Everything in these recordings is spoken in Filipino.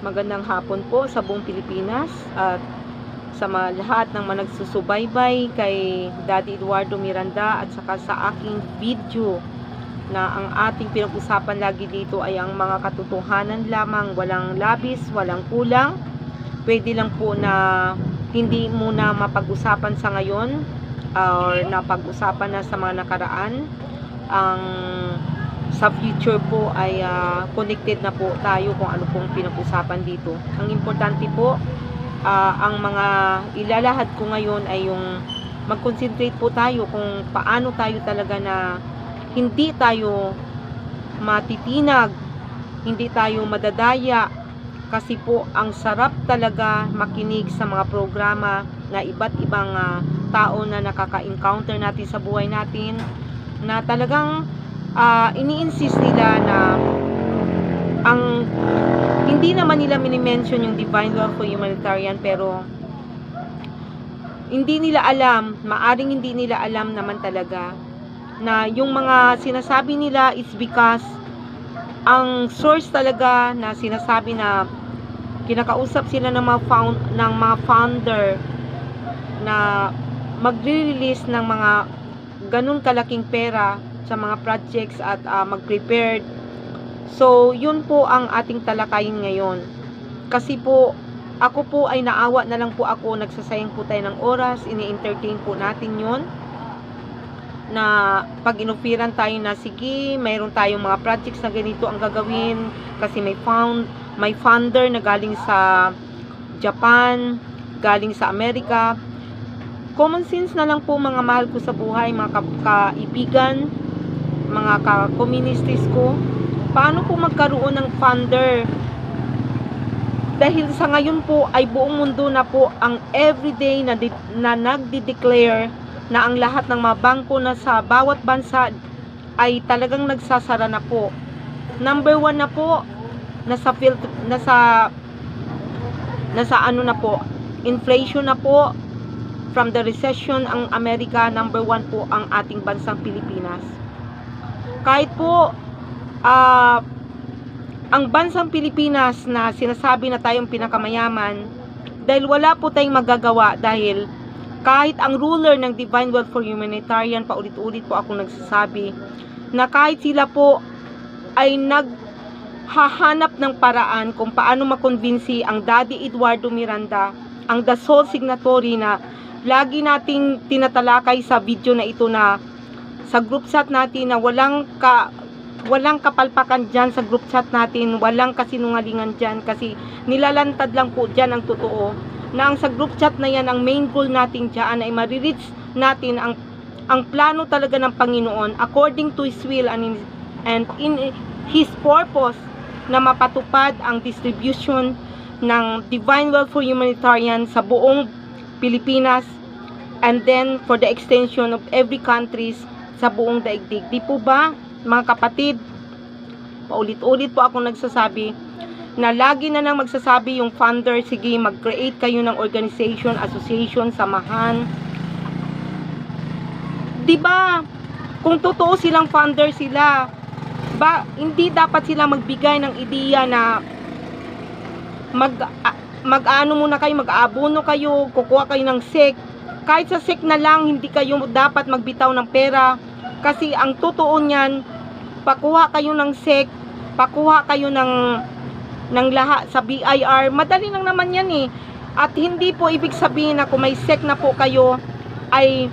Magandang hapon po sa buong Pilipinas at sa mga lahat ng mga nagsusubaybay kay Daddy Eduardo Miranda at saka sa aking video na ang ating pinag-usapan lagi dito ay ang mga katotohanan lamang, walang labis, walang kulang. Pwede lang po na hindi muna mapag-usapan sa ngayon or napag-usapan na sa mga nakaraan. Sa future po ay connected na po tayo kung ano pong pinag-usapan dito. Ang importante po, ang mga ilalahad ko ngayon ay yung mag-concentrate po tayo kung paano tayo talaga na hindi tayo matitinag, hindi tayo madadaya, kasi po ang sarap talaga makinig sa mga programa na iba't ibang tao na nakaka-encounter natin sa buhay natin, na talagang ini-insist nila na ang hindi naman nila mini-mention yung divine law for humanitarian, pero hindi nila alam, maaring hindi nila alam naman talaga na yung mga sinasabi nila is because ang source talaga na sinasabi na kinakausap sila ng mga founder na magre-release ng mga ganun kalaking pera sa mga projects at mag-prepared. So, yun po ang ating talakayin ngayon. Kasi po, ako po ay naawa na lang po ako, nagsasayang po tayo ng oras, ini-entertain po natin yun. Na pag inupiran tayo na, sige, mayroon tayong mga projects na ganito ang gagawin, kasi may funder na galing sa Japan, galing sa Amerika. Common sense na lang po, mga mahal ko sa buhay, mga kaibigan, mga ka-communities ko, paano po magkaroon ng funder? Dahil sa ngayon po ay buong mundo na po ang everyday na nagdi-declare na ang lahat ng mga bangko na sa bawat bansa ay talagang nagsasara na po. Number 1 na po, nasa ano na po, inflation na po. From the recession ang Amerika, number 1 po ang ating bansang Pilipinas. Kahit po ang bansang Pilipinas na sinasabi na tayong pinakamayaman, dahil wala po tayong magagawa, dahil kahit ang ruler ng Divine Will for Humanitarian, paulit-ulit po akong nagsasabi na kahit sila po ay naghahanap ng paraan kung paano makonvinsi ang Daddy Eduardo Miranda, ang the sole signatory na lagi nating tinatalakay sa video na ito, na sa group chat natin na walang kapalpakan dyan sa group chat natin, walang kasinungalingan dyan, kasi nilalantad lang po dyan ang totoo, na ang sa group chat na yan, ang main goal natin dyan ay marireach natin ang plano talaga ng Panginoon according to His will and in His purpose, na mapatupad ang distribution ng Divine Will for Humanitarian sa buong Pilipinas, and then for the extension of every countries sa buong daigdig. Di po ba, mga kapatid? Paulit-ulit po ako nagsasabi na lagi na nang magsasabi yung funder, sige, mag-create kayo ng organization, association, samahan. Di ba, kung totoo silang funder sila, hindi dapat sila magbigay ng ideya na mag-ano muna kayo, mag-aabono kayo, kukuha kayo ng SEC. Kahit sa SEC na lang, hindi kayo dapat magbitaw ng pera. Kasi ang totoo niyan, pakuha kayo ng SEC, pakuha kayo ng lahat sa BIR, madali lang naman yan eh. At hindi po ibig sabihin na kung may SEC na po kayo, ay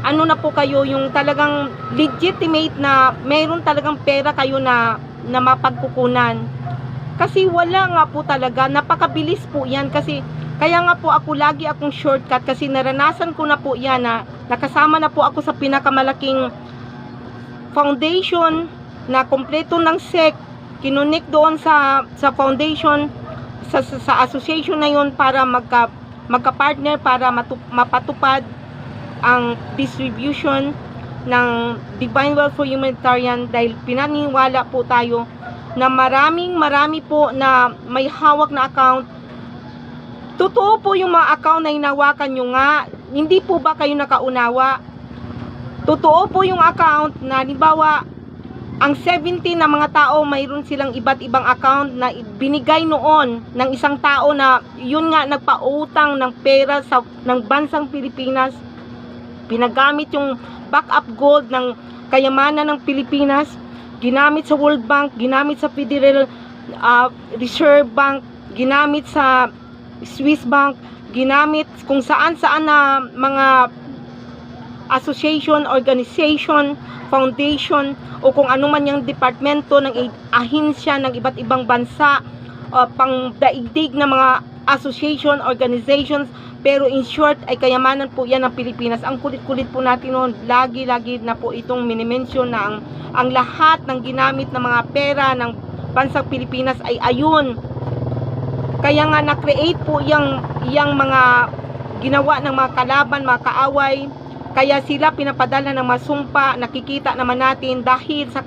ano na po kayo, yung talagang legitimate na mayroon talagang pera kayo na mapagkukunan. Kasi wala nga po talaga, napakabilis po yan. Kasi kaya nga po ako lagi akong shortcut, kasi naranasan ko na po yan, na nakasama na po ako sa pinakamalaking foundation na kompleto ng SEC, kinunik doon sa foundation, sa association na yun, para magka-partner para mapatupad ang distribution ng Divine Will for Humanitarian, dahil pinaniniwala po tayo na marami po na may hawak na account. Totoo po yung mga account na hinawakan nyo nga, hindi po ba kayo nakaunawa? Totoo po yung account na halimbawa ang 70 na mga tao, mayroon silang iba't ibang account na binigay noon ng isang tao na yun nga nagpautang ng pera ng bansang Pilipinas. Pinagamit yung backup gold ng kayamanan ng Pilipinas, ginamit sa World Bank, ginamit sa Federal Reserve Bank, ginamit sa Swiss Bank, ginamit kung saan-saan na mga association, organization, foundation, o kung ano man yung departamento ng ahensya ng iba't ibang bansa, pang daigdig na mga association, organizations, pero in short ay kayamanan po yan ng Pilipinas. Ang kulit-kulit po natin noon, lagi-lagi na po itong minimension na ang lahat ng ginamit na mga pera ng bansang Pilipinas ay ayun. Kaya nga na-create po yung mga ginawa ng mga kalaban, mga kaaway. Kaya sila pinapadala ng masumpa, nakikita naman natin dahil sa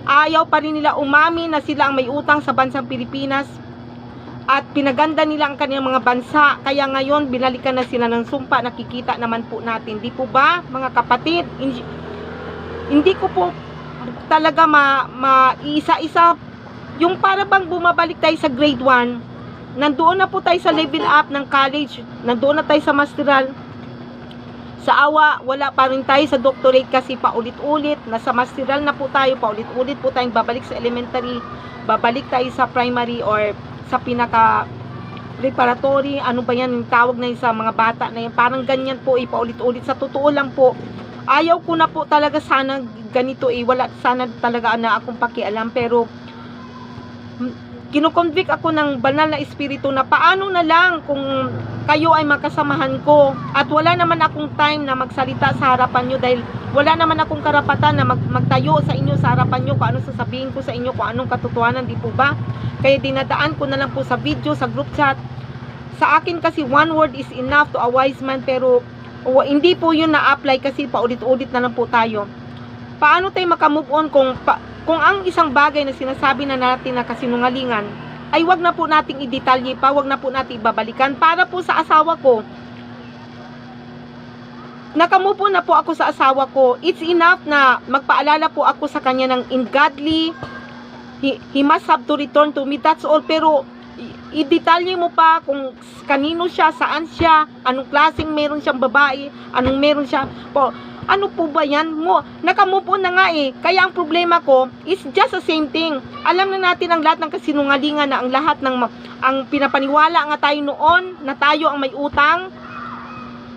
ayaw pa rin nila umamin na sila ang may utang sa bansang Pilipinas. At pinaganda nila ang kanilang mga bansa. Kaya ngayon, binalikan na sila ng sumpa. Nakikita naman po natin. Di po ba, mga kapatid? Hindi ko po talaga isa-isa. Yung para bang bumabalik tayo sa grade 1. Nandoon na po tayo sa level up ng college. Nandoon na tayo sa masteral. Sa awa, wala pa rin tayo sa doctorate kasi paulit-ulit. Nasa masteral na po tayo. Paulit-ulit po tayong babalik sa elementary. Babalik tayo sa primary or sa pinaka preparatory. Ano ba yan yung tawag na yun sa mga bata na yun. Parang ganyan po paulit-ulit. Sa totoo lang po, ayaw ko na po talaga sana ganito wala sana talaga na akong pakialam. Pero kinukonvict ako ng banal na espiritu na paano na lang kung kayo ay makasamahan ko at wala naman akong time na magsalita sa harapan nyo dahil wala naman akong karapatan na magtayo sa inyo sa harapan nyo kung ano sasabihin ko sa inyo, kung anong katotohanan, di po ba? Kaya dinadaan ko na lang po sa video, sa group chat. Sa akin kasi one word is enough to a wise man, pero hindi po yun na-apply kasi paulit-ulit na lang po tayo. Paano tayo makamove on kung ang isang bagay na sinasabi na natin na kasinungalingan ay wag na po nating i-detalye pa, wag na po nating ibabalikan. Para po sa asawa ko, nakamove on na po ako sa asawa ko. It's enough na magpaalala po ako sa kanya ng ungodly, he must have to return to me, that's all. Pero i-detalye mo pa kung kanino siya, saan siya, anong klaseng meron siyang babae, anong meron siya po. Ano po ba yan? Nakamove on na nga Kaya ang problema ko is just the same thing. Alam na natin ang lahat ng kasinungalingan na ang lahat ng ang pinapaniwala nga tayo noon na tayo ang may utang.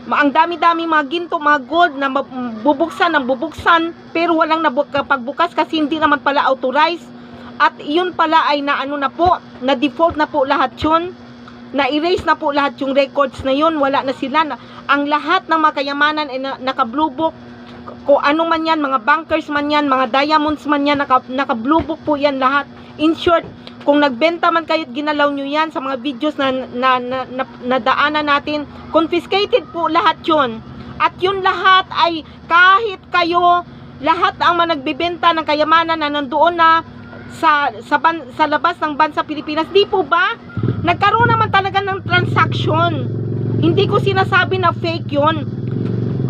Ang dami-dami mga ginto, mga gold na bubuksan ng bubuksan pero walang pagbukas kasi hindi naman pala authorized. At yun pala ay na default na po lahat yun. Na-erase na po lahat yung records na yun. Wala na sila. Ang lahat ng mga kayamanan ay naka-blue book. Kung ano man yan, mga bankers man yan, mga diamonds man yan, naka-blue book po yan lahat. In short, kung nagbenta man kayo at ginalaw nyo yan sa mga videos na daanan natin, confiscated po lahat yun. At yun lahat ay kahit kayo, lahat ang mga nagbibenta ng kayamanan na nandoon na sa labas ng bansa Pilipinas, di po ba? Nagkaroon naman talaga ng transaction. Hindi ko sinasabi na fake yon.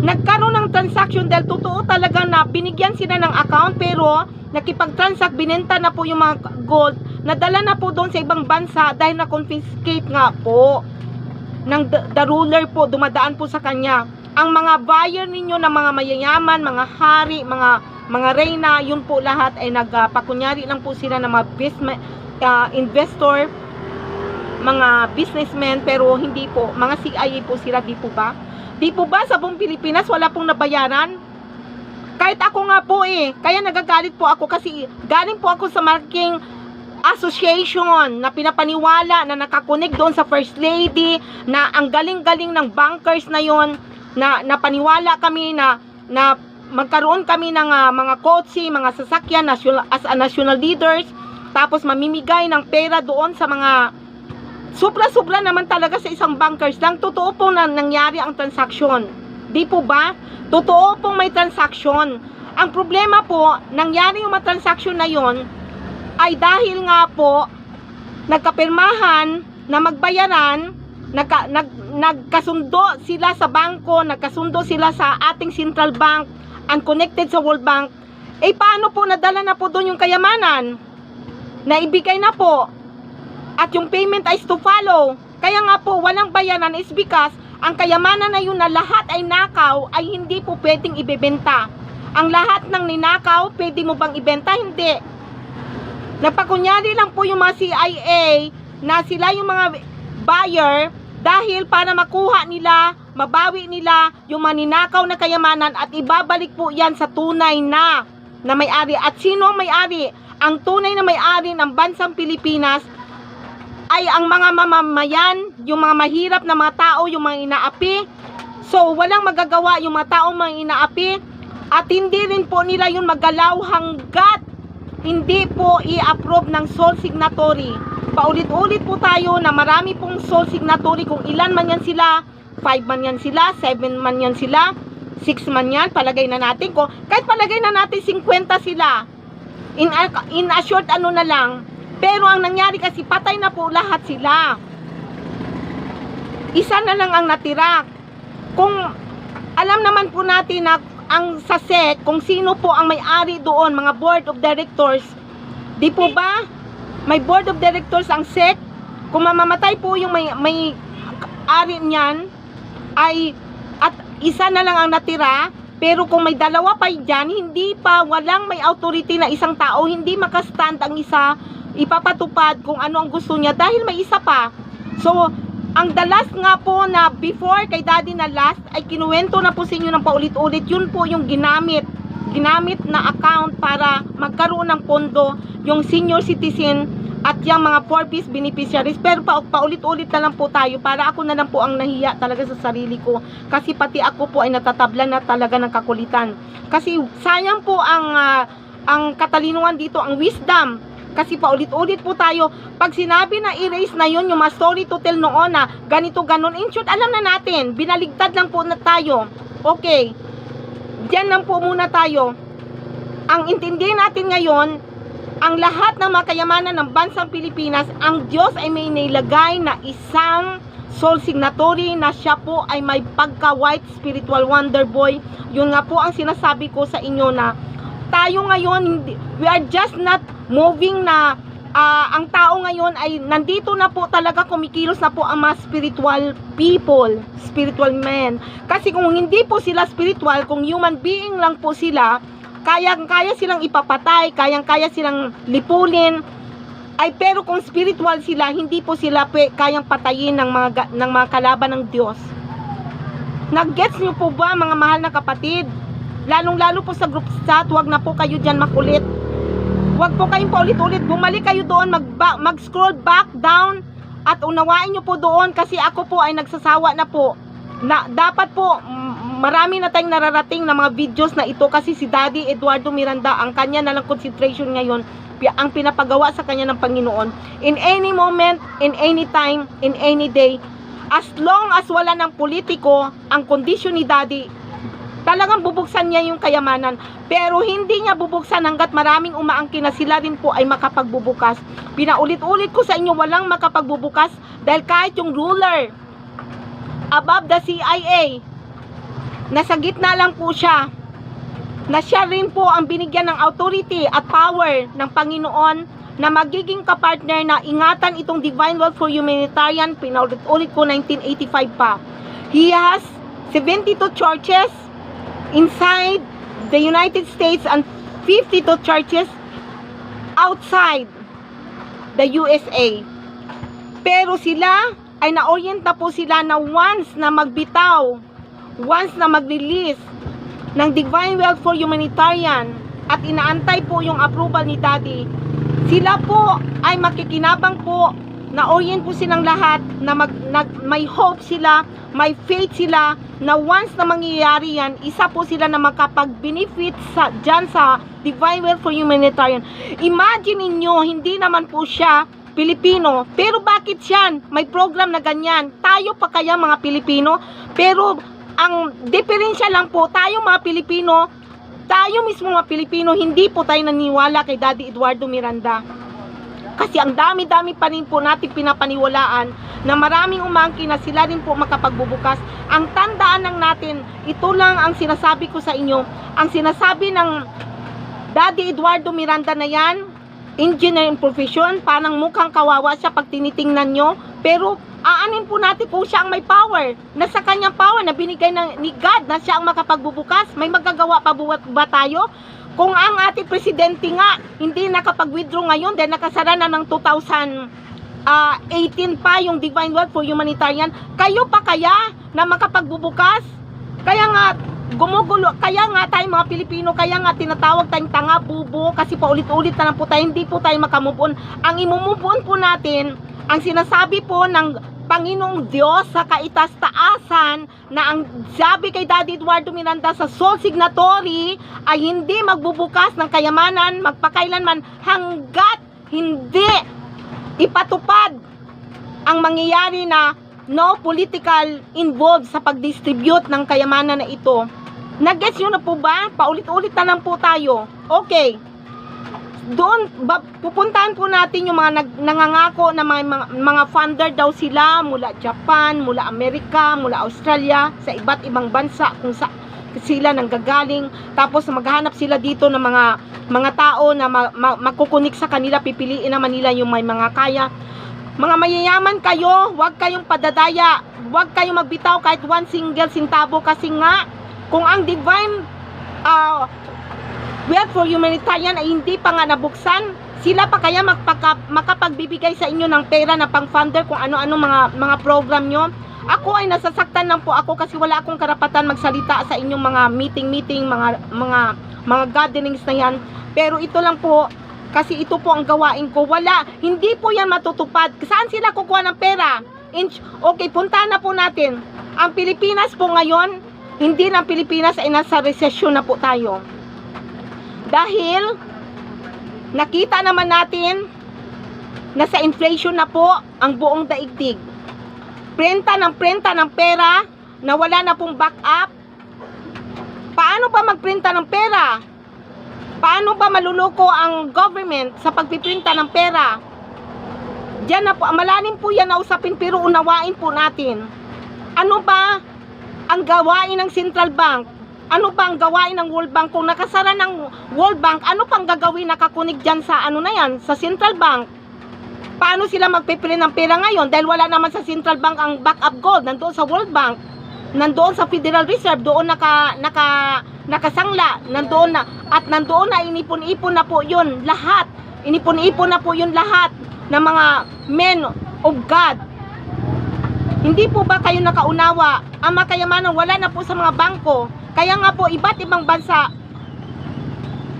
Nagkaroon ng transaction dahil totoo talaga na binigyan sila ng account pero nakipag-transact, binenta na po yung mga gold, nadala na po doon sa ibang bansa dahil na-confiscate nga po ng the ruler po, dumadaan po sa kanya. Ang mga buyer ninyo na mga mayayaman, mga hari, mga reyna, yun po lahat ay nagpakunyari lang po sila ng mga investor, mga businessmen, pero hindi po, mga CIA po sila, di po ba? Di po ba sa buong Pilipinas wala pong nabayaran? Kahit ako nga po kaya nagagalit po ako kasi galing po ako sa marking association na pinapaniwala na nakakonek doon sa First Lady, na ang galing-galing ng bankers na yon, na napaniwala kami na magkaroon kami ng mga kotse, mga sasakyan as a national leaders, tapos mamimigay ng pera doon sa mga sobra-sobra naman talaga sa isang bankers lang. Totoo po na nangyari ang transaksyon. Di po ba? Totoo pong may transaksyon. Ang problema po, nangyari yung mga transaksyon na yon ay dahil nga po nagkapirmahan na magbayaran, nagkasundo sila sa bangko, nagkasundo sila sa ating central bank, unconnected sa World Bank, Eh paano po nadala na po doon yung kayamanan? Naibigay na po. At yung payment is to follow. Kaya nga po, walang bayanan is because ang kayamanan na yun na lahat ay nakaw ay hindi po pwedeng ibebenta. Ang lahat ng ninakaw, pwede mo bang ibenta? Hindi. Napakunyari lang po yung mga CIA na sila yung mga buyer dahil para makuha nila, mabawi nila yung maninakaw na kayamanan at ibabalik po yan sa tunay na may-ari. At sino ang may-ari? Ang tunay na may-ari ng bansang Pilipinas ay ang mga mamamayan, yung mga mahirap na mga tao, yung mga inaapi. So, walang magagawa yung mga taong mga inaapi at hindi rin po nila yung magalaw hanggat hindi po i-approve ng sole signatory. Paulit-ulit po tayo na marami pong sole signatory, kung ilan man yan sila, 5 man yan sila, 7 man yan sila, 6 man yan, palagay na natin ko, kahit palagay na natin 50 sila, in a short ano na lang, pero ang nangyari kasi patay na po lahat sila. Isa na lang ang natira. Kung alam naman po natin na ang sa SEC, kung sino po ang may-ari doon, mga board of directors, di po ba? May board of directors ang SEC. Kung mamamatay po yung may-ari niyan, ay at isa na lang ang natira. Pero kung may dalawa pa dyan, hindi pa, walang may authority na isang tao, hindi makastand ang isa, ipapatupad kung ano ang gusto niya dahil may isa pa. So, ang the last nga po na before kay daddy na last, ay kinuwento na po sa inyo ng paulit-ulit, yun po yung ginamit na account para magkaroon ng pondo yung senior citizen at yung mga 4-piece beneficiaries. Pero paulit-ulit na lang po tayo para ako na lang po ang nahiya talaga sa sarili ko. Kasi pati ako po ay natatablan na talaga ng kakulitan. Kasi sayang po ang katalinuhan dito, ang wisdom. Kasi paulit-ulit po tayo, pag sinabi na erase na yun, yung mga story to tell noon na ganito, ganon, in short, alam na natin, binaligtad lang po na tayo. Okay, diyan lang po muna tayo. Ang intindihin natin ngayon, ang lahat ng mga kayamanan ng bansang Pilipinas, ang Diyos ay may nilagay na isang sole signatory na siya po ay may pagka-white spiritual wonder boy. Yun nga po ang sinasabi ko sa inyo na tayo ngayon, we are just not moving na ang tao ngayon ay nandito na po talaga, kumikilos na po ang mga spiritual people, spiritual men. Kasi kung hindi po sila spiritual, kung human being lang po sila, kaya silang ipapatay, kaya silang lipulin, ay pero kung spiritual sila, hindi po sila kayang patayin ng mga kalaban ng Diyos. Nag-gets nyo po ba, mga mahal na kapatid? Lalong-lalo po sa group chat, wag na po kayo dyan makulit. Wag po kayong paulit-ulit, bumalik kayo doon, mag-scroll back down at unawain nyo po doon kasi ako po ay nagsasawa na po. Na, dapat po, marami na tayong nararating na mga videos na ito kasi si Daddy Eduardo Miranda, ang kanya na lang concentration ngayon, ang pinapagawa sa kanya ng Panginoon. In any moment, in any time, in any day, as long as wala ng politiko, ang kondisyon ni Daddy, talagang bubuksan niya yung kayamanan. Pero hindi niya bubuksan hanggat maraming umaangkin na sila rin po ay makapagbubukas. Pinaulit-ulit ko sa inyo, walang makapagbubukas dahil kahit yung ruler above the CIA, nasa gitna lang po siya, na siya rin po ang binigyan ng authority at power ng Panginoon na magiging kapartner na ingatan itong Divine World for Humanitarian. Pinaulit-ulit ko 1985 pa. He has 72 churches inside the United States and 52 churches outside the USA. Pero sila ay naorienta po sila na once na magbitaw, once na mag-release ng Divine Wealth for Humanitarian at inaantay po yung approval ni Daddy, sila po ay makikinabang po, na-orient po silang lahat na may hope sila, may faith sila na once na mangyayari yan, isa po sila na makapag-benefit dyan sa Divine Wealth for Humanitarian. Imagine niyo, hindi naman po siya Pilipino, pero bakit yan? May program na ganyan. Tayo pa kaya mga Pilipino? Pero ang diferensya lang po, tayo mga Pilipino, tayo mismo mga Pilipino, hindi po tayo naniwala kay Daddy Eduardo Miranda. Kasi ang dami-dami pa rin po natin pinapaniwalaan na maraming umangkin na sila rin po makapagbubukas. Ang tandaan lang natin, ito lang ang sinasabi ko sa inyo, ang sinasabi ng Daddy Eduardo Miranda na yan, engineering profession, parang mukhang kawawa siya pag tinitingnan nyo, pero aanin po natin kung siya ang may power, na sa kanyang power na binigay ni God na siya ang makapagbubukas, may magagawa pa ba tayo? Kung ang ating presidente nga hindi nakapag-withdraw ngayon dahil nakasara na ng 2018 pa yung Divine Work for Humanitarian, kayo pa kaya na makapagbubukas? Kaya nga gumugulo, kaya nga tayo mga Pilipino, kaya nga tinatawag tayong tanga, bubo, kasi paulit-ulit na lang po tayo, hindi po tayo makamove on. Ang imumove on po natin, ang sinasabi po ng Panginoong Diyos sa kaitaas-taasan, na ang sabi kay Daddy Eduardo Miranda sa Soul Signatory ay hindi magbubukas ng kayamanan magpakailanman hanggat hindi ipatupad ang mangyayari na no political involved sa pag-distribute ng kayamanan na ito. Nag-gets nyo na po ba? Paulit-ulit na lang po tayo. Okay. Doon, pupuntahan po natin yung mga nangangako na mga funder daw sila mula Japan, mula Amerika, mula Australia, sa iba't ibang bansa kung sa sila nanggagaling. Tapos maghahanap sila dito ng mga tao na makukunik sa kanila, pipiliin naman nila yung may mga kaya. Mga mayayaman kayo, huwag kayong padadaya, huwag kayong magbitaw kahit one single centavo, kasi nga kung ang Divine Work for Humanitarian ay hindi pa nga nabuksan, sila pa kaya makapagbibigay sa inyo ng pera na pang-funder kung ano-ano mga program nyo. Ako ay nasasaktan lang po ako kasi wala akong karapatan magsalita sa inyong mga meeting, mga gatherings na yan. Pero ito lang po, kasi ito po ang gawain ko. Hindi po yan matutupad. Saan sila kukuha ng pera? Okay, puntahan na po natin. Ang Pilipinas po ngayon, hindi na Pilipinas ay nasa resesyon na po tayo. Dahil nakita naman natin na sa inflation na po ang buong daigdig. Prenta ng pera na wala na pong backup. Paano ba magprinta ng pera? Paano ba maluloko ang government sa pagpiprinta ng pera? Diyan na po, malalim po yan na usapin, pero unawain po natin. Ano ba ang gawain ng Central Bank? Ano ba ang gawain ng World Bank? Kung nakasara ng World Bank, ano pang gagawin nakakunig dyan sa ano na yan, sa Central Bank? Paano sila magpiprint ng pera ngayon? Dahil wala naman sa Central Bank ang backup gold. Nandoon sa World Bank, nandoon sa Federal Reserve, doon nakasangla, nandoon na inipon-ipon na po yun lahat. Inipon-ipon na po yun lahat ng mga men of God. Hindi po ba kayo nakaunawa? Ang makayamanan wala na po sa mga bangko. Kaya nga po, iba't ibang bansa,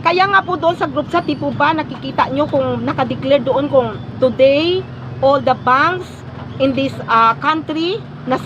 kaya nga po doon sa group chat, di po ba nakikita nyo kung nakadeclare doon kung today, all the banks in this country, nasa